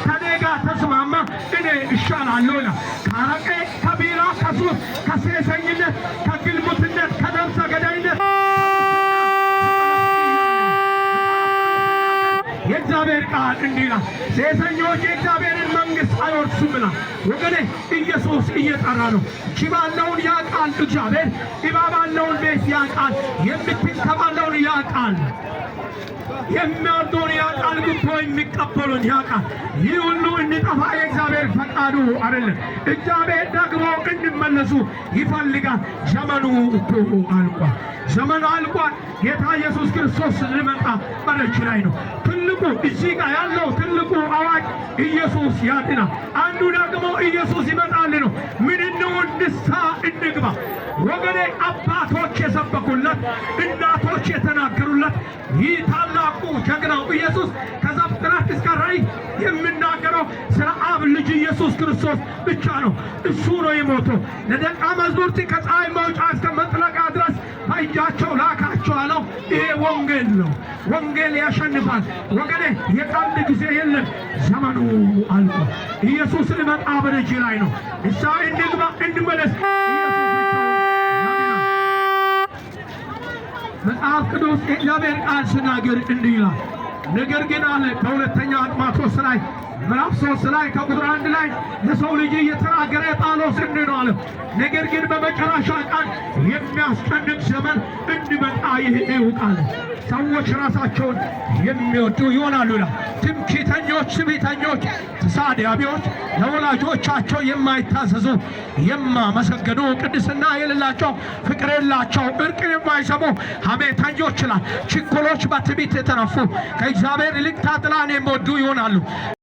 ከኔጋ ተስማማ እኔ እሻላለሁ ይላል። ከአረቄ ከቢራ ከሱስ ከሴሰኝነት ከግልሙትነት ከነፍሰ ገዳይነት የእግዚአብሔር ቃል እንዲህ ይላል፣ ሴሰኞች የእግዚአብሔርን መንግሥት አይወርሱም ይላል። ወገኔ ኢየሱስ እየጠራ ነው። ሽባ ያለውን ያውቃል እግዚአብሔር፣ እባብ ያለውን ቤት ያውቃል፣ የምትንከባለውን ያውቃል፣ የሚያርደውን ያውቃል፣ ጉቦ የሚቀበሉን ያውቃል። ይህ ሁሉ እንዲጠፋ የእግዚአብሔር ፈቃዱ አይደለም። እግዚአብሔር ደግሞ እንዲመለሱ ይፈልጋል። ዘመኑ እኮ አልቋል። ዘመኑ አልቋል። ጌታ ኢየሱስ ክርስቶስ ሊመጣ በደጅ ላይ ነው። ትልቁ እዚህ ጋር ያለው ትልቁ አዋጅ ኢየሱስ ያድናል። አንዱ ደግሞ ኢየሱስ ይመጣል ነው። ምን እንሁን? ንስሐ እንግባ። ወገኔ አባቶች የሰበኩለት እናቶች የተናገሩለት ይህ ታላቁ ጀግናው ኢየሱስ ከዘፍጥረት እስከ ራእይ የሚናገረው ስለ አብ ልጅ ኢየሱስ ክርስቶስ ብቻ ነው። እሱ ነው የሞተው ለደቀ መዛሙርት ከፀሐይ መውጫ እስከ መጥለቂያ ድረስ በእጃቸው ላካቸው አለው። ይሄ ወንጌል ነው። ወንጌል ያሸንፋል። ወገኔ የቀልድ ጊዜ የለም። ዘመኑ አልቆ ኢየሱስ ሊመጣ በደጅ ላይ ነው። ንስሐ እንግባ፣ እንመለስ። መጽሐፍ ቅዱስ የእግዚአብሔር ቃል ሲናገር እንዲህ ይላል። ነገር ግን አለ በሁለተኛ ጢሞቴዎስ ላይ ምዕራፍ 3 ላይ ከቁጥር 1 ላይ ለሰው ልጅ እየተናገረ ጳውሎስ እንዲህ ነው አለ። ነገር ግን በመጨረሻ ቀን የሚያስጨንቅ ዘመን እንዲመጣ ይውቃል። ሰዎች ራሳቸውን የሚወዱ ይሆናሉ ይላል። ትምክህተኞች፣ ትዕቢተኞች፣ ተሳዳቢዎች፣ ለወላጆቻቸው የማይታዘዙ፣ የማመሰገኑ፣ ቅድስና የሌላቸው፣ ፍቅር የሌላቸው፣ እርቅን የማይሰሙ፣ ሐሜተኞች ይላል። ችኩሎች፣ በትዕቢት የተነፉ፣ ከእግዚአብሔር ይልቅ ተድላን የሚወዱ ይሆናሉ።